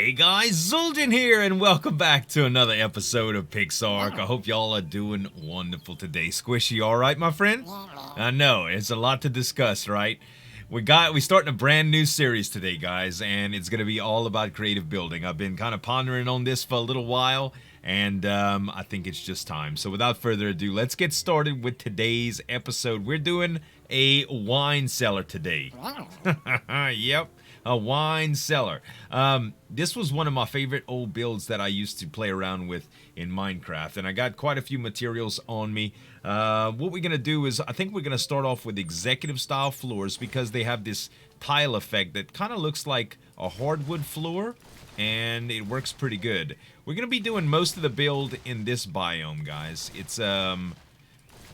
Hey guys, Zueljin here, and welcome back to another episode of PixArk. I hope y'all are doing wonderful today. Squishy, alright, my friend? I know, it's a lot to discuss, right? We starting a brand new series today, guys, and it's gonna be all about creative building. I've been kind of pondering on this for a little while, and I think it's just time. So without further ado, let's get started with today's episode. We're doing a wine cellar today. Yep. A wine cellar. This was one of my favorite old builds that I used to play around with in Minecraft, and I got quite a few materials on me. What we're gonna do is, I think we're gonna start off with executive style floors because they have this tile effect that kind of looks like a hardwood floor, and it works pretty good. We're gonna be doing most of the build in this biome, guys. It's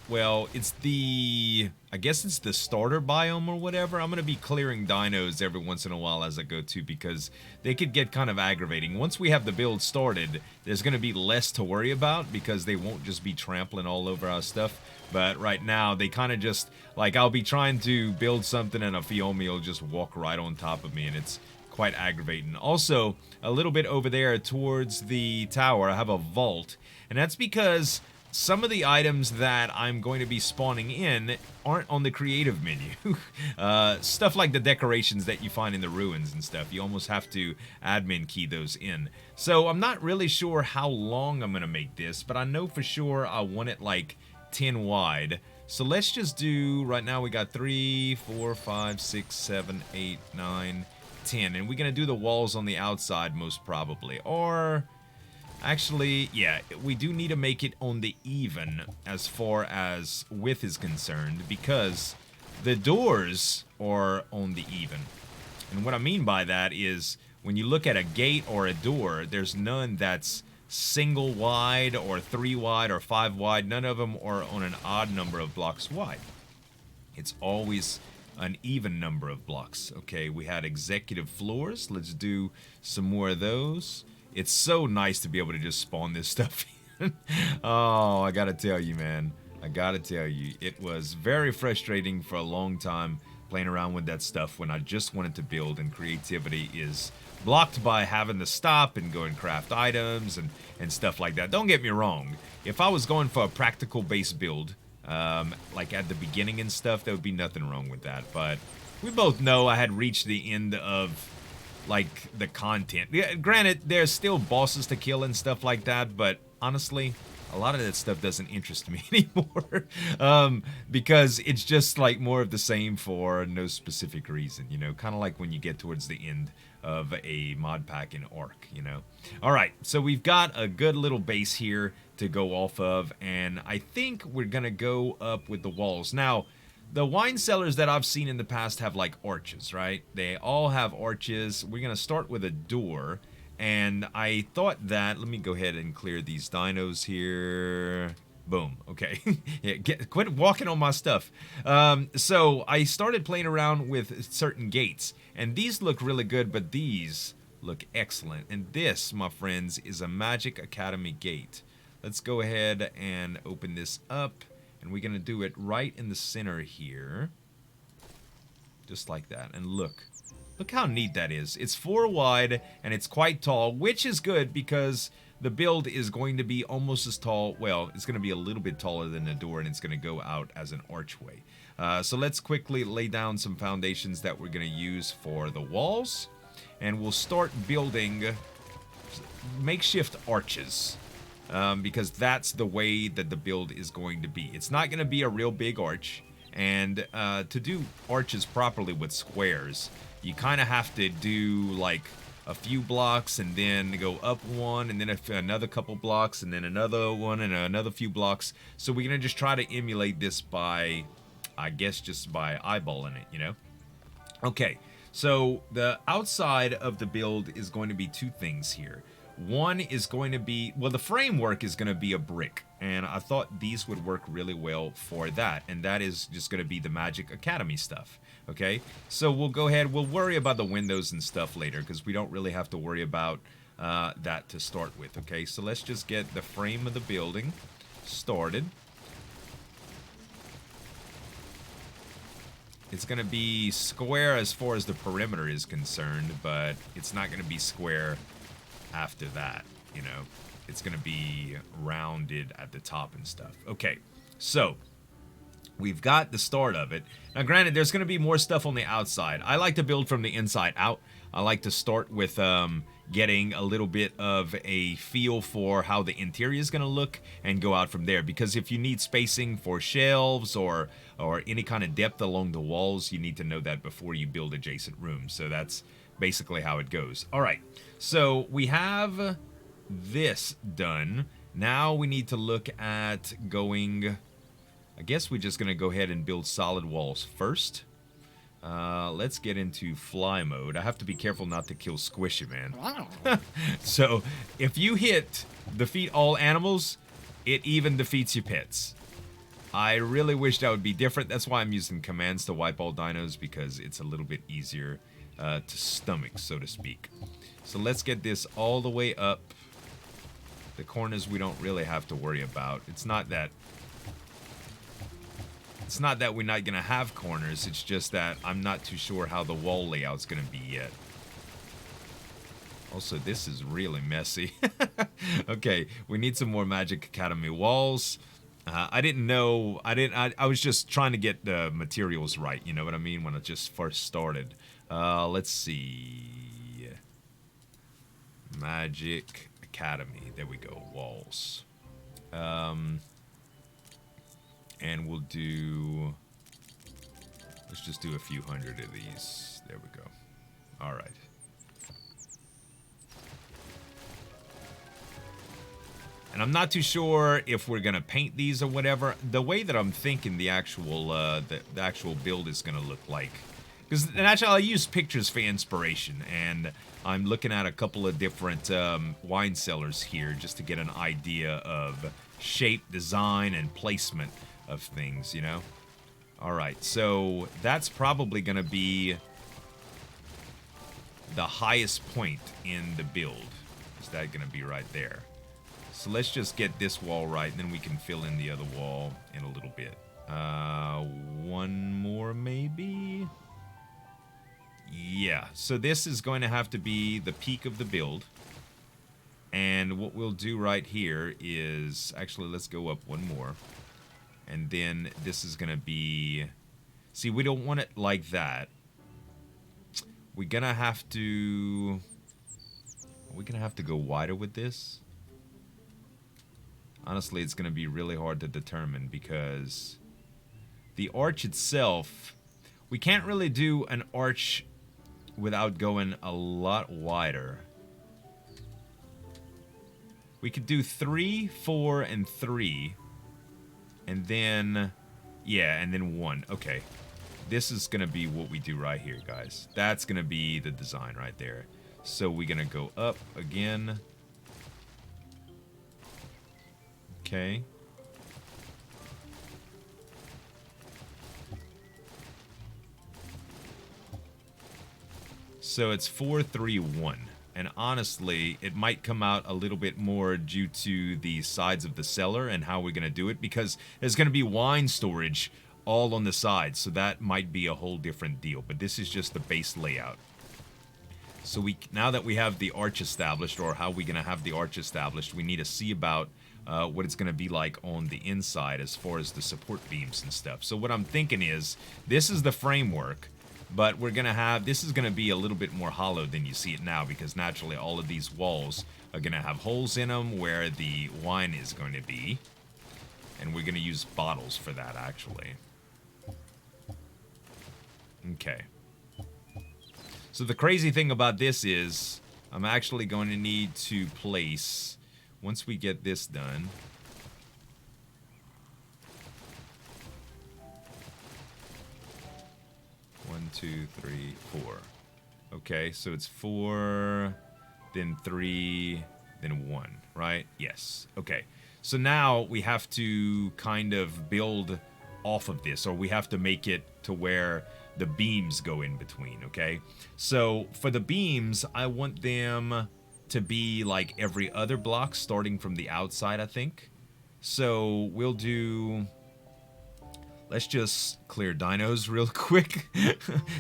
well, I guess it's the starter biome or whatever. I'm going to be clearing dinos every once in a while as I go too, because they could get kind of aggravating. Once we have the build started, there's going to be less to worry about because they won't just be trampling all over our stuff. But right now, they kind of just, like, I'll be trying to build something and a Fiomi will just walk right on top of me, and it's quite aggravating. Also, a little bit over there towards the tower, I have a vault, and that's because some of the items that I'm going to be spawning in aren't on the creative menu. Stuff like the decorations that you find in the ruins and stuff. You almost have to admin key those in. So I'm not really sure how long I'm going to make this, but I know for sure I want it like 10 wide. So let's just do, right now we got 3, 4, 5, 6, 7, 8, 9, 10. And we're going to do the walls on the outside most probably. Or actually, yeah, we do need to make it on the even as far as width is concerned, because the doors are on the even. And what I mean by that is, when you look at a gate or a door, there's none that's single wide or 3 wide or 5 wide. None of them are on an odd number of blocks wide. It's always an even number of blocks. Okay, we had executive floors. Let's do some more of those. It's so nice to be able to just spawn this stuff in. Oh, I gotta tell you, man. I gotta tell you. It was very frustrating for a long time playing around with that stuff when I just wanted to build, and creativity is blocked by having to stop and go and craft items and stuff like that. Don't get me wrong. If I was going for a practical base build, like at the beginning and stuff, there would be nothing wrong with that. But we both know I had reached the end of, like, the content. Yeah, granted, there's still bosses to kill and stuff like that, but honestly, a lot of that stuff doesn't interest me anymore. Because it's just like more of the same for no specific reason, you know, kind of like when you get towards the end of a mod pack in Ark, you know. Alright, so we've got a good little base here to go off of, and I think we're gonna go up with the walls. Now, the wine cellars that I've seen in the past have like arches, right? They all have arches. We're gonna start with a door, and I thought that, let me go ahead and clear these dinos here. Boom. Okay. Yeah, quit walking on my stuff. So I started playing around with certain gates, and these look really good, but these look excellent. And this, my friends, is a Magic Academy gate. Let's go ahead and open this up. And we're going to do it right in the center here. Just like that. And look how neat that is. It's 4 wide and it's quite tall, which is good because the build is going to be almost as tall. Well, it's going to be a little bit taller than the door, and it's going to go out as an archway. So let's quickly lay down some foundations that we're going to use for the walls. And we'll start building makeshift arches. Because that's the way that the build is going to be. It's not going to be a real big arch, and to do arches properly with squares, you kind of have to do like a few blocks and then go up one, and then another couple blocks, and then another one, and another few blocks. So we're going to just try to emulate this by, I guess, just by eyeballing it, you know? Okay, so the outside of the build is going to be 2 things here. One is going to be, well, the framework is going to be a brick, and I thought these would work really well for that, and that is just going to be the Magic Academy stuff, okay? So we'll go ahead, we'll worry about the windows and stuff later, because we don't really have to worry about that to start with, okay? So let's just get the frame of the building started. It's going to be square as far as the perimeter is concerned, but it's not going to be square after that, you know. It's going to be rounded at the top and stuff. Okay, so we've got the start of it. Now, granted, there's going to be more stuff on the outside. I like to build from the inside out. I like to start with getting a little bit of a feel for how the interior is going to look and go out from there. Because if you need spacing for shelves or any kind of depth along the walls, you need to know that before you build adjacent rooms. So that's basically how it goes. All right, so we have this done. Now we need to look at going... I guess we're just going to go ahead and build solid walls first. Let's get into fly mode. I have to be careful not to kill Squishy, man. So, if you hit defeat all animals, it even defeats your pets. I really wish that would be different. That's why I'm using commands to wipe all dinos, because it's a little bit easier to stomach, so to speak. So let's get this all the way up. The corners we don't really have to worry about. It's not that we're not going to have corners, it's just that I'm not too sure how the wall layout's going to be yet. Also, this is really messy. Okay, we need some more Magic Academy walls. I didn't know, I was just trying to get the materials right, you know what I mean, when I just first started. Let's see. Magic Academy, there we go, walls. And we'll do, let's just do a few hundred of these. There we go. All right. And I'm not too sure if we're gonna paint these or whatever. The way that I'm thinking the actual build is gonna look like, because actually I use pictures for inspiration, and I'm looking at a couple of different wine cellars here just to get an idea of shape, design, and placement of things, you know. All right, so that's probably gonna be the highest point in the build. Is that gonna be right there? So let's just get this wall right, and then we can fill in the other wall in a little bit. One more maybe. Yeah, so this is going to have to be the peak of the build. And what we'll do right here is, actually let's go up one more. And then this is going to be... See, we don't want it like that. We're going to have to... We're going to have to go wider with this. Honestly, it's going to be really hard to determine because the arch itself... We can't really do an arch without going a lot wider. We could do 3, 4, and 3. And then, yeah, and then 1. Okay. This is going to be what we do right here, guys. That's going to be the design right there. So we're going to go up again. Okay. So it's 4, 3, 1. And honestly, it might come out a little bit more due to the sides of the cellar and how we're going to do it, because there's going to be wine storage all on the sides, so that might be a whole different deal. But this is just the base layout. So now that we have the arch established, or how we're going to have the arch established, we need to see about what it's going to be like on the inside as far as the support beams and stuff. So what I'm thinking is, this is the framework. But we're going to have, this is going to be a little bit more hollow than you see it now, because naturally all of these walls are going to have holes in them where the wine is going to be. And we're going to use bottles for that, actually. Okay. So the crazy thing about this is, I'm actually going to need to place, once we get this done... 1, 2, 3, 4. Okay, so it's 4, then 3, then 1, right? Yes. Okay. So now we have to kind of build off of this, or we have to make it to where the beams go in between, okay? So for the beams, I want them to be like every other block, starting from the outside, I think. So we'll do... Let's just clear dinos real quick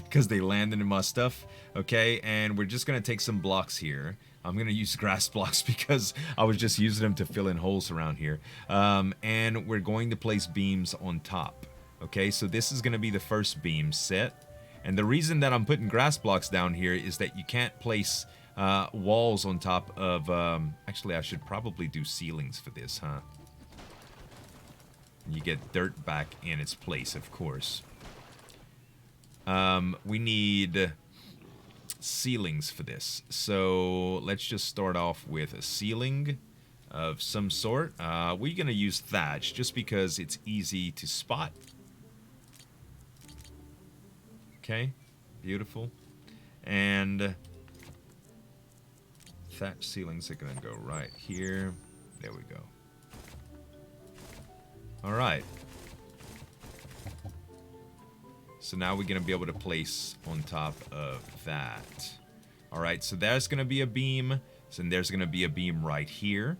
because they landed in my stuff. Okay, and we're just going to take some blocks here. I'm going to use grass blocks because I was just using them to fill in holes around here. And we're going to place beams on top. Okay, so this is going to be the first beam set. And the reason that I'm putting grass blocks down here is that you can't place walls on top of... actually, I should probably do ceilings for this, huh? You get dirt back in its place, of course. We need ceilings for this. So let's just start off with a ceiling of some sort. We're going to use thatch just because it's easy to spot. Okay, beautiful. And thatch ceilings are going to go right here. There we go. All right. So now we're going to be able to place on top of that. All right, so there's going to be a beam. So there's going to be a beam right here.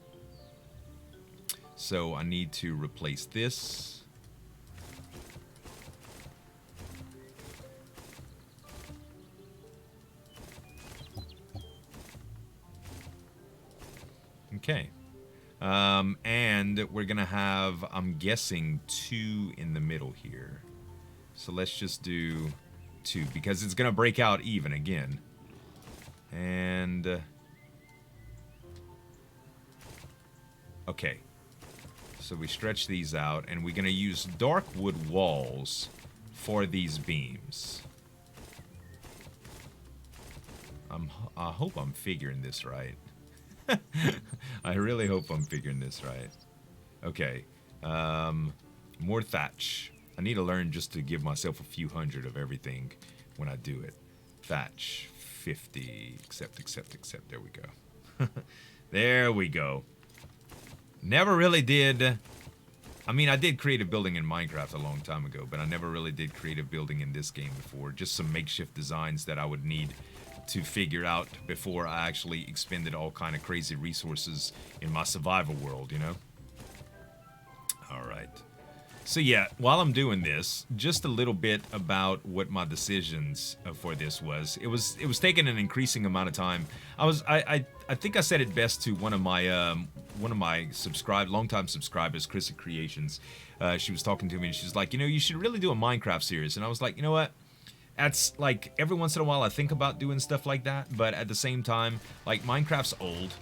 So I need to replace this. Okay. And we're going to have, I'm guessing, 2 in the middle here. So let's just do 2 because it's going to break out even again. And... okay. So we stretch these out and we're going to use dark wood walls for these beams. I hope I'm figuring this right. I really hope I'm figuring this right. Okay. More thatch. I need to learn just to give myself a few hundred of everything when I do it. Thatch. 50. Accept. There we go. There we go. Never really did... I mean, I did create a building in Minecraft a long time ago, but I never really did create a building in this game before. Just some makeshift designs that I would need to figure out before I actually expended all kind of crazy resources in my survival world, you know? Alright. So yeah, while I'm doing this, just a little bit about what my decisions for this was. It was taking an increasing amount of time. I think I said it best to one of my longtime subscribers, Chrissy Creations. She was talking to me and she's like, you know, you should really do a Minecraft series. And I was like, you know what? That's like every once in a while I think about doing stuff like that, but at the same time, like Minecraft's old.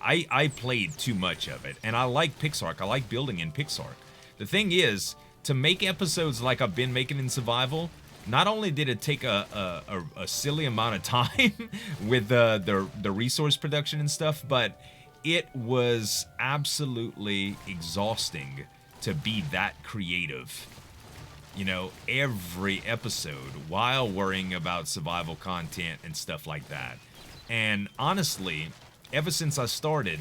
I played too much of it, and I like PixArk. I like building in PixArk. The thing is, to make episodes like I've been making in survival, not only did it take a silly amount of time with the resource production and stuff, but it was absolutely exhausting to be that creative. You know, every episode while worrying about survival content and stuff like that. And honestly, ever since I started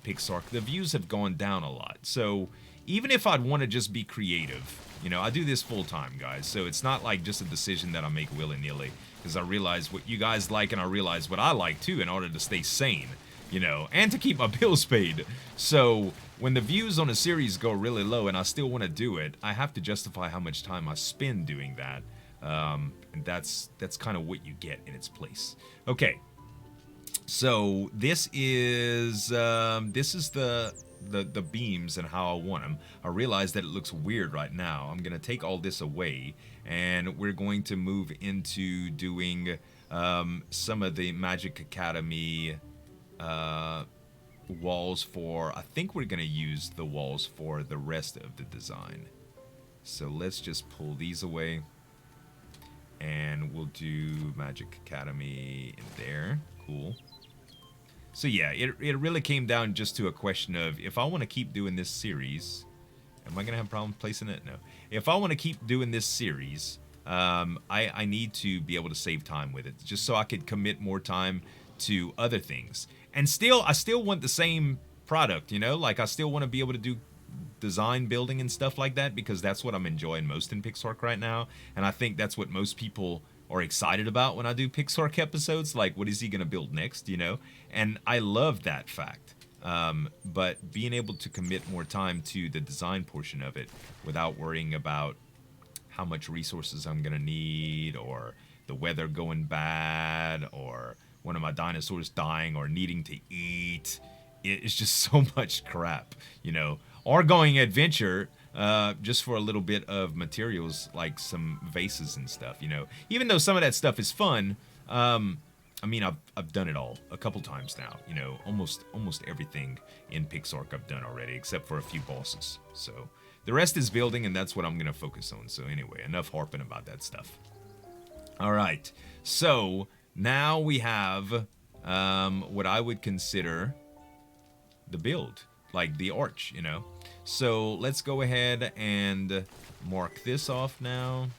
PixArk, the views have gone down a lot. So even if I'd want to just be creative, you know, I do this full time, guys. So it's not like just a decision that I make willy-nilly, because I realize what you guys like and I realize what I like too in order to stay sane, you know, and to keep my bills paid. So when the views on a series go really low and I still want to do it, I have to justify how much time I spend doing that. And that's kind of what you get in its place. Okay. So this is the beams and how I want them. I realize that it looks weird right now. I'm gonna take all this away, and we're going to move into doing some of the Magic Academy walls for. I think we're gonna use the walls for the rest of the design. So let's just pull these away, and we'll do Magic Academy in there. Cool. So yeah, it really came down just to a question of, if I want to keep doing this series, am I going to have a problem placing it? No. If I want to keep doing this series, I need to be able to save time with it, just so I could commit more time to other things. And I still want the same product, you know? Like, I still want to be able to do design building and stuff like that, because that's what I'm enjoying most in PixArk right now. And I think that's what most people are excited about when I do PixArk episodes, like what is he gonna build next, you know? And I love that fact. But being able to commit more time to the design portion of it without worrying about how much resources I'm gonna need, or the weather going bad, or one of my dinosaurs dying or needing to eat. It's just so much crap, you know. Or going adventure just for a little bit of materials like some vases and stuff, you know. Even though some of that stuff is fun, I mean, I've done it all a couple times now, you know. Almost everything in PixArk I've done already, except for a few bosses. So the rest is building, and that's what I'm gonna focus on. So anyway, enough harping about that stuff. All right, so now we have what I would consider the build, like the arch, you know. So let's go ahead and mark this off now.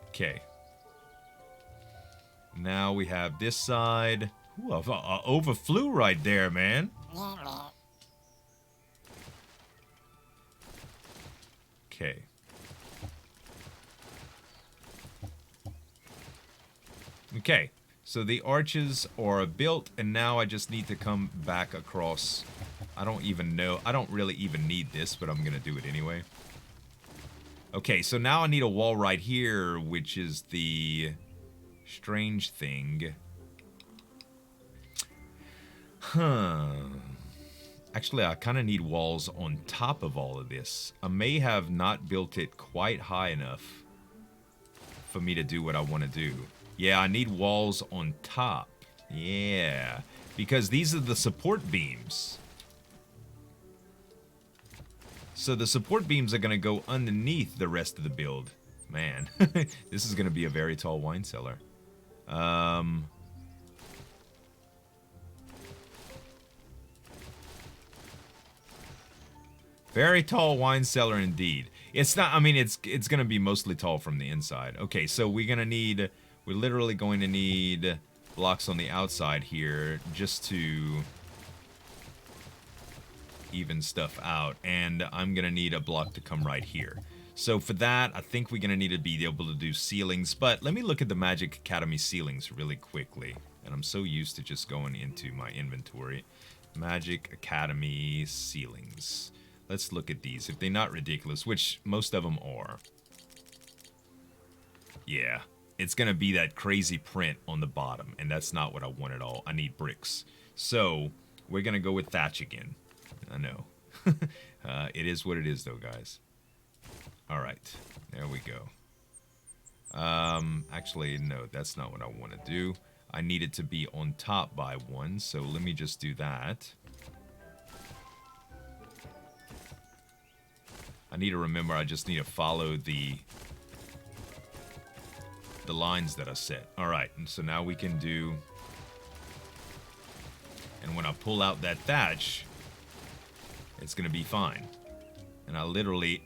Okay. Now we have this side. Ooh, I overflew right there, man. Okay. Okay, so the arches are built, and now I just need to come back across. I don't even know. I don't really even need this, but I'm gonna do it anyway. Okay, so now I need a wall right here, which is the strange thing. Huh. Actually, I kind of need walls on top of all of this. I may have not built it quite high enough for me to do what I want to do. Yeah, I need walls on top. Yeah, because these are the support beams. So the support beams are going to go underneath the rest of the build. Man, this is going to be a very tall wine cellar. Very tall wine cellar indeed. It's not, I mean, it's going to be mostly tall from the inside. Okay, so we're literally going to need blocks on the outside here just to even stuff out, and I'm gonna need a block to come right here. So for that, I think we're gonna need to be able to do ceilings, but let me look at the Magic Academy ceilings really quickly. And I'm so used to just going into my inventory. Magic Academy ceilings. Let's look at these. If they're not ridiculous, which most of them are. Yeah, it's gonna be that crazy print on the bottom, and that's not what I want at all. I need bricks. So we're gonna go with thatch again. I know. It is what it is, though, guys. All right, there we go. Actually, no, that's not what I want to do. I need it to be on top by one, so let me just do that. I need to remember I just need to follow the lines that I set. All right, and so now we can do... And when I pull out that thatch, it's gonna be fine. And I literally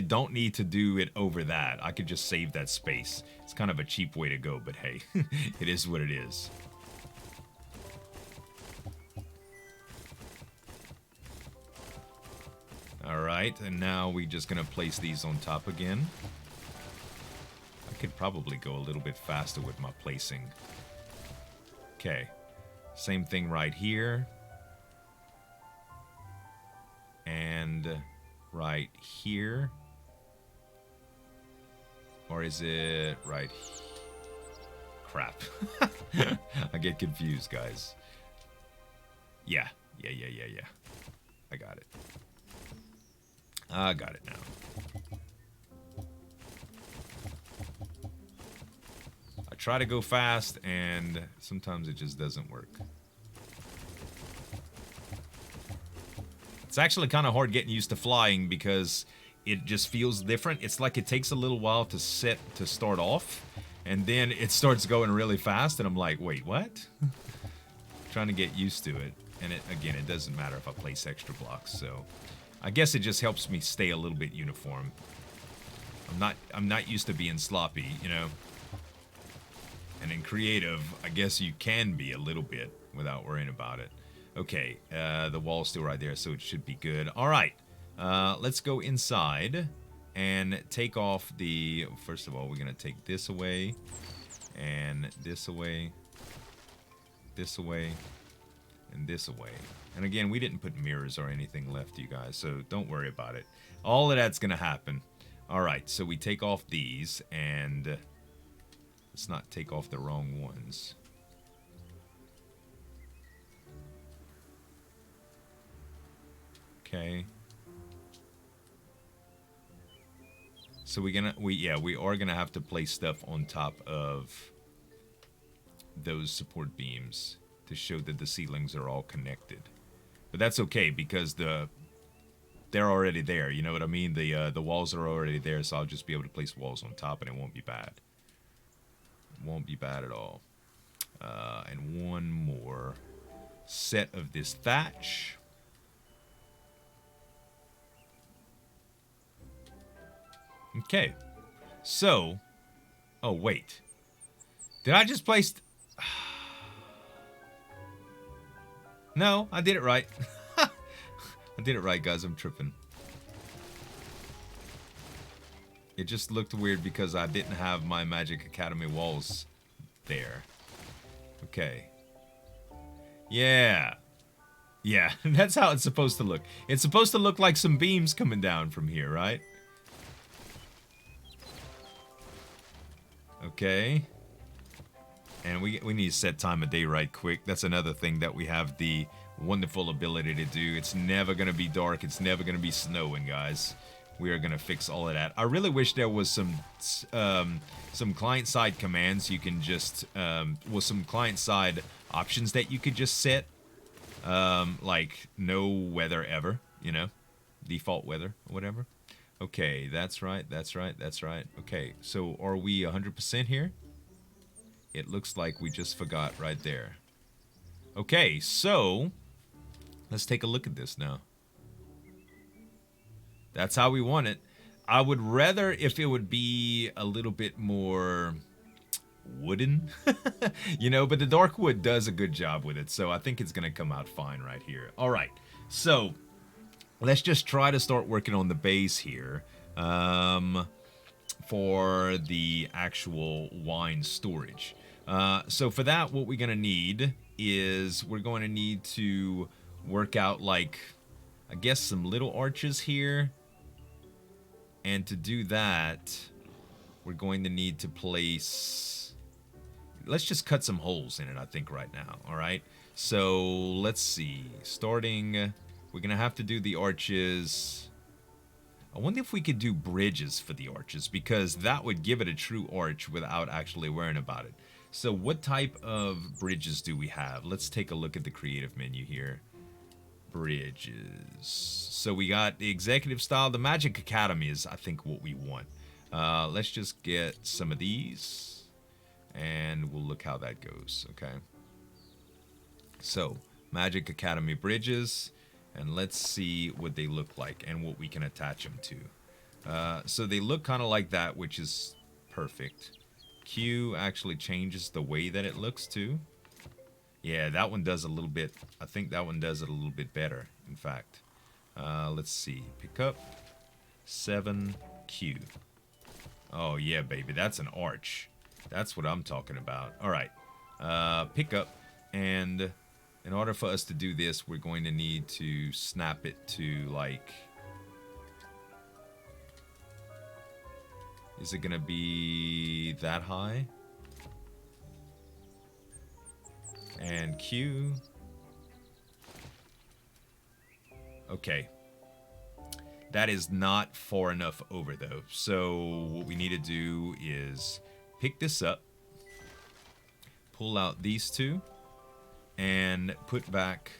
don't need to do it over that. I could just save that space. It's kind of a cheap way to go, but hey, it is what it is. Alright, and now we're just gonna place these on top again. I could probably go a little bit faster with my placing. Okay, same thing right here. And right here. Or is it right crap. I get confused, guys. Yeah. I got it. I got it now. I try to go fast, and sometimes it just doesn't work. It's actually kind of hard getting used to flying because it just feels different. It's like it takes a little while to start off, and then it starts going really fast, and I'm like, wait, what? Trying to get used to it. And it doesn't matter if I place extra blocks, so I guess it just helps me stay a little bit uniform. I'm not used to being sloppy, you know. And in creative, I guess you can be a little bit without worrying about it. Okay, the wall's still right there, so it should be good. All right, let's go inside and take off the... First of all, we're going to take this away, and this away, this away, and this away. And again, we didn't put mirrors or anything left, you guys, so don't worry about it. All of that's gonna happen. Alright, so we take off these, and let's not take off the wrong ones. Okay. So we are gonna have to place stuff on top of those support beams to show that the ceilings are all connected. But that's okay because they're already there. You know what I mean? The walls are already there, so I'll just be able to place walls on top, and it won't be bad. It won't be bad at all. And one more set of this thatch. Okay, so, oh wait, did I just place, no, I did it right. I did it right, guys, I'm tripping. It just looked weird because I didn't have my Magic Academy walls there. Okay. Yeah, that's how it's supposed to look. It's supposed to look like some beams coming down from here, right? Okay. And we need to set time of day right quick. That's another thing that we have the wonderful ability to do. It's never going to be dark. It's never going to be snowing, guys. We are going to fix all of that. I really wish there was some client-side commands you can just... some client-side options that you could just set. Like, no weather ever, you know? Default weather, or whatever. Okay, that's right, that's right, that's right. Okay, so are we 100% here? It looks like we just forgot right there. Okay, so let's take a look at this now. That's how we want it. I would rather if it would be a little bit more wooden, you know, but the dark wood does a good job with it, so I think it's gonna come out fine right here. All right, so let's just try to start working on the base here for the actual wine storage. So for that, what we're going to need is we're going to need to work out, like, I guess some little arches here. And to do that, we're going to need to place... Let's just cut some holes in it, I think, right now. All right? So let's see. Starting... We're going to have to do the arches. I wonder if we could do bridges for the arches, because that would give it a true arch without actually worrying about it. So what type of bridges do we have? Let's take a look at the creative menu here. Bridges. So we got the executive style. The Magic Academy is, I think, what we want. Let's just get some of these, and we'll look how that goes, okay? So, Magic Academy bridges. And let's see what they look like and what we can attach them to. So they look kind of like that, which is perfect. Q actually changes the way that it looks too. Yeah, that one does a little bit. I think that one does it a little bit better, in fact. Let's see. Pick up 7Q. Oh, yeah, baby. That's an arch. That's what I'm talking about. All right. Pick up, and... in order for us to do this, we're going to need to snap it to, like... Is it going to be that high? And Q. Okay. That is not far enough over, though. So what we need to do is pick this up. Pull out these two. And put back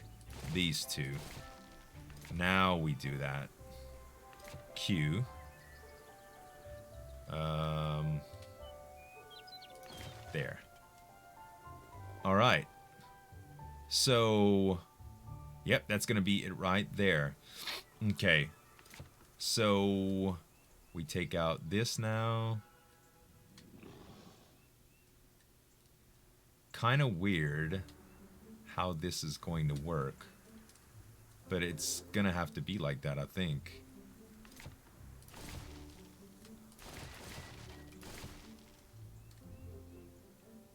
these two. Now we do that. Q. There. Alright. So, yep, that's going to be it right there. Okay. So, we take out this now. Kind of weird how this is going to work, but it's gonna have to be like that, I think.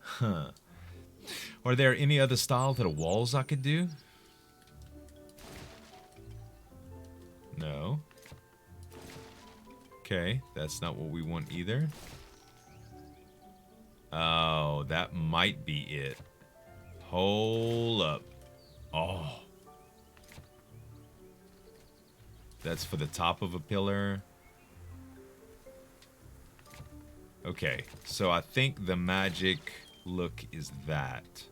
Huh. Are there any other style to the walls I could do? Okay, that's not what we want either. Oh, that might be it. Hold up. Oh. That's for the top of a pillar. Okay, so I think the magic look is that.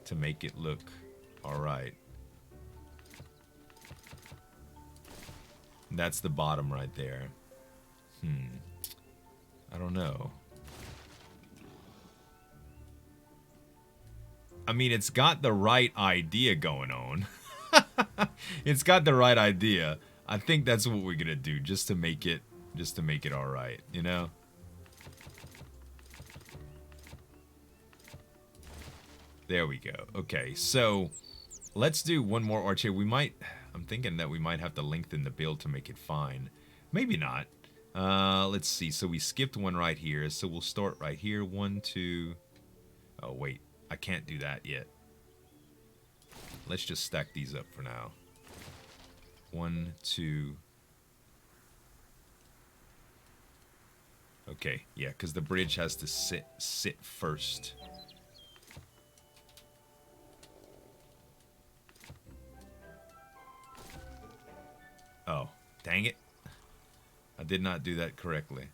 To make it look alright. That's the bottom right there. I don't know. I mean, it's got the right idea going on. It's got the right idea. I think that's what we're gonna do, just to make it alright, you know? There we go. Okay, so let's do one more arch here. I'm thinking that we might have to lengthen the build to make it fine. Maybe not. Let's see. So we skipped one right here. So we'll start right here. 1, 2. Oh, wait. I can't do that yet. Let's just stack these up for now. 1, 2. Okay, yeah, because the bridge has to sit first. Oh, dang it. I did not do that correctly.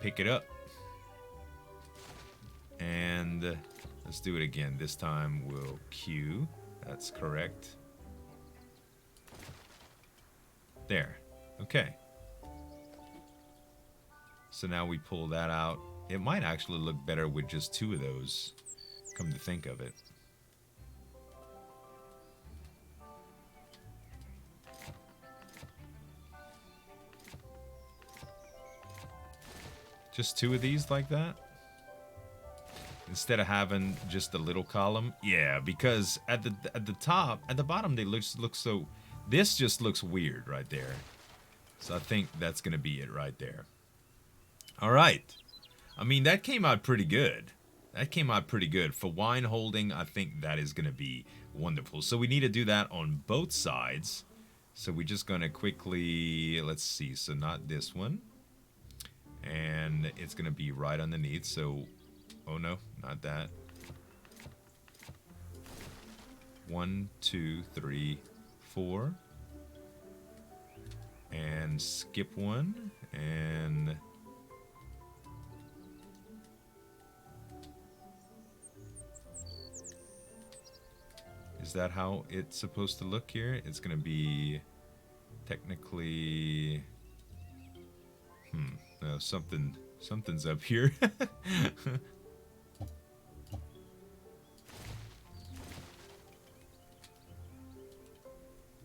Pick it up. And let's do it again. This time we'll Q. That's correct. There. Okay. So now we pull that out. It might actually look better with just 2 of those, come to think of it. Just 2 of these like that? Instead of having just a little column? Yeah, because at the top, at the bottom they look so... This just looks weird right there. So I think that's going to be it right there. Alright. I mean, that came out pretty good. That came out pretty good. For wine holding, I think that is going to be wonderful. So we need to do that on both sides. So we're just going to quickly... Let's see. So not this one. And it's going to be right underneath, so... Oh no, not that. 1, 2, 3, 4. And skip 1. And... Is that how it's supposed to look here? It's going to be... Technically... No, something's up here.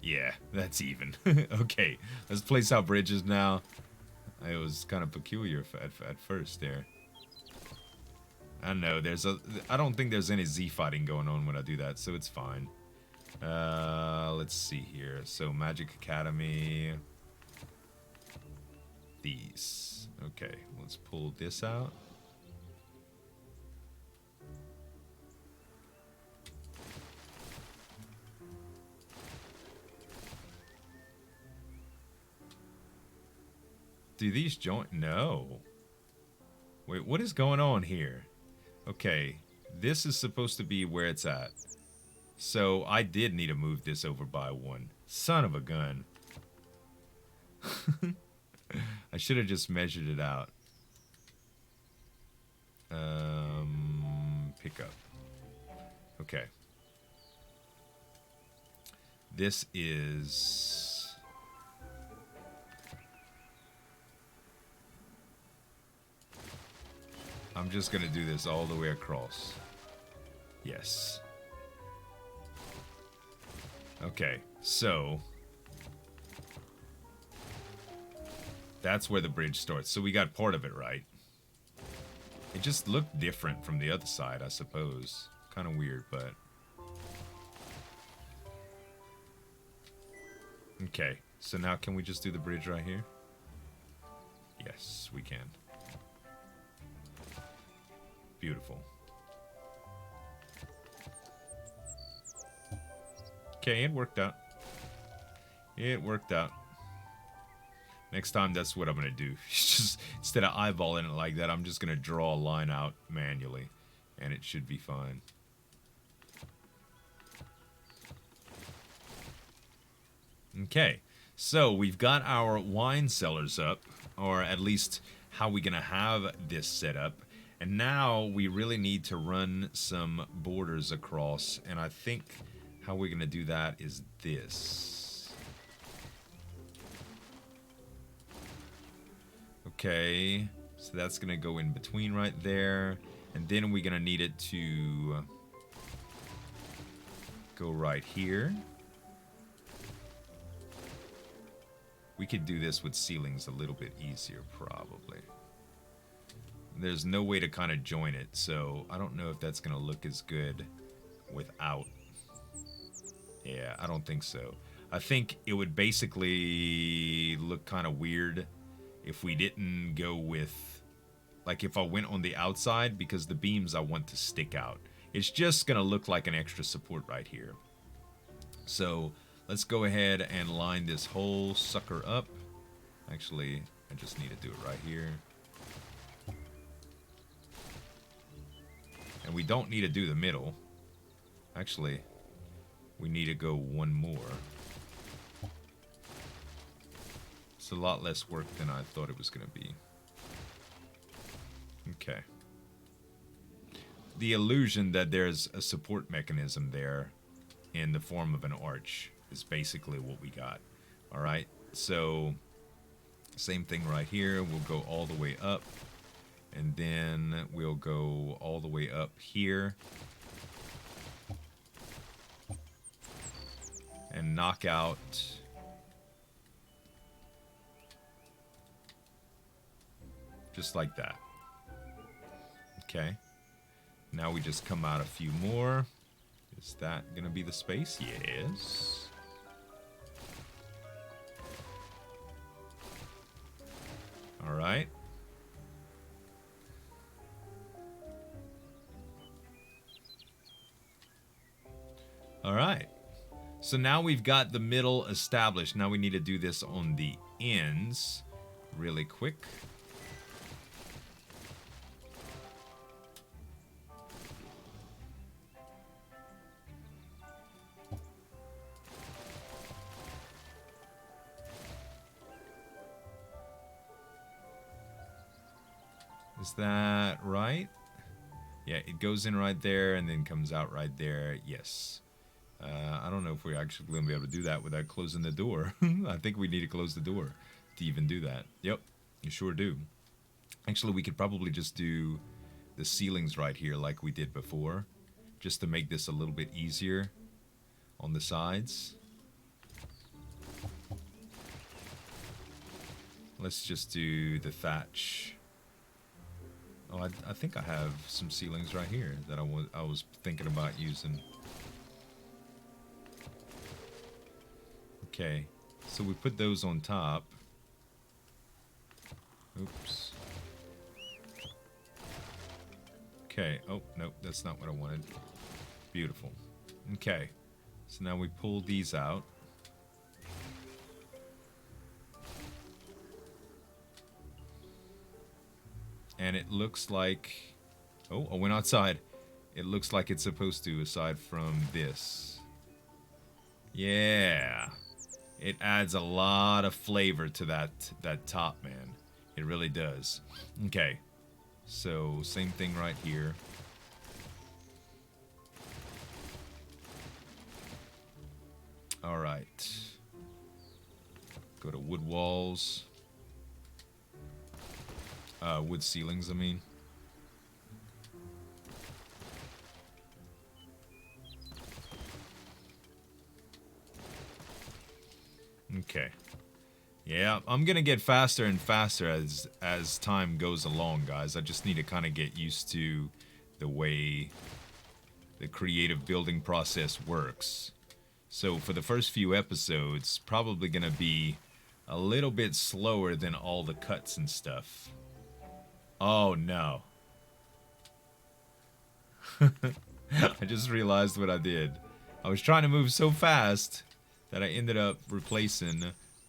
Yeah, that's even. Okay, let's place out bridges now. It was kind of peculiar at first there. I know, I don't think there's any Z fighting going on when I do that, so it's fine. Let's see here. So, Magic Academy. These. Okay, let's pull this out. Do these join? No. Wait, what is going on here? Okay, this is supposed to be where it's at. So I did need to move this over by 1. Son of a gun. I should have just measured it out. Pick up. Okay. This is... I'm just gonna do this all the way across. Yes. Okay, so... That's where the bridge starts. So we got part of it right. It just looked different from the other side, I suppose. Kind of weird, but... Okay, so now can we just do the bridge right here? Yes, we can. Beautiful. Okay, it worked out. It worked out. Next time, that's what I'm going to do. Just instead of eyeballing it like that, I'm just going to draw a line out manually. And it should be fine. Okay. So, we've got our wine cellars up. Or at least how we're going to have this set up. And now, we really need to run some borders across. And I think how we're going to do that is this. Okay, so that's going to go in between right there. And then we're going to need it to go right here. We could do this with ceilings a little bit easier, probably. There's no way to kind of join it, so I don't know if that's going to look as good without. Yeah, I don't think so. I think it would basically look kind of weird if we didn't go with, like if I went on the outside, because the beams I want to stick out. It's just going to look like an extra support right here. So let's go ahead and line this whole sucker up. Actually, I just need to do it right here. And we don't need to do the middle. Actually, we need to go one more. It's a lot less work than I thought it was going to be. Okay. The illusion that there's a support mechanism there in the form of an arch is basically what we got. Alright, so same thing right here. We'll go all the way up. And then we'll go all the way up here. And knock out just like that. Okay. Now we just come out a few more. Is that gonna be the space? Yes. Alright. Alright. So now we've got the middle established. Now we need to do this on the ends really quick. Is that right? Yeah, it goes in right there and then comes out right there. Yes. I don't know if we're actually going to be able to do that without closing the door. I think we need to close the door to even do that. Yep, you sure do. Actually, we could probably just do the ceilings right here like we did before, just to make this a little bit easier on the sides. Let's just do the thatch. Oh, I think I have some ceilings right here that I was thinking about using. Okay, so we put those on top. Oops. Okay, oh, nope, that's not what I wanted. Beautiful. Okay, so now we pull these out. And it looks like... Oh, I went outside. It looks like it's supposed to, aside from this. Yeah. It adds a lot of flavor to that top, man. It really does. Okay. So, same thing right here. Alright. Go to wood walls. Wood ceilings, I mean. Okay. Yeah, I'm gonna get faster and faster as time goes along, guys. I just need to kind of get used to the way the creative building process works. So for the first few episodes, probably gonna be a little bit slower than all the cuts and stuff. Oh no. I just realized what I did. I was trying to move so fast that I ended up replacing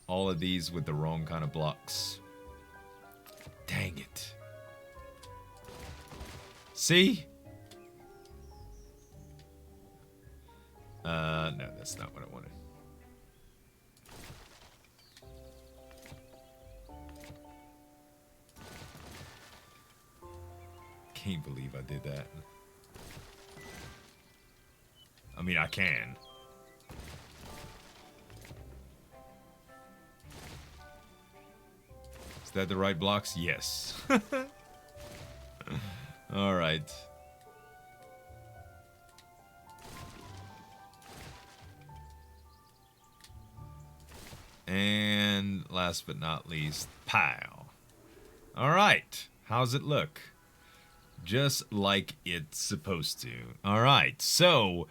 all of these with the wrong kind of blocks. Dang it. See? No, that's not what I wanted. Can't believe I did that. I mean, I can. Is that the right blocks? Yes. All right. And last but not least, pile. All right. How's it look? Just like it's supposed to. All right. So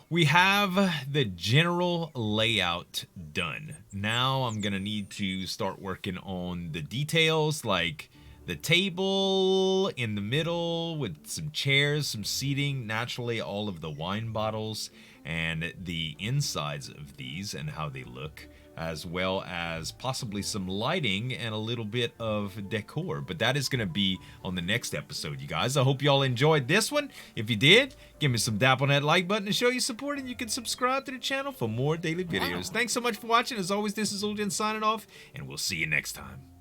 we have the general layout done. Now I'm going to need to start working on the details, like the table in the middle with some chairs, some seating, naturally all of the wine bottles, and the insides of these and how they look, as well as possibly some lighting and a little bit of decor. But that is going to be on the next episode, you guys. I hope y'all enjoyed this one. If you did, give me some dap on that like button to show your support, and you can subscribe to the channel for more daily videos. Thanks so much for watching. As always, this is Zueljin signing off, and we'll see you next time.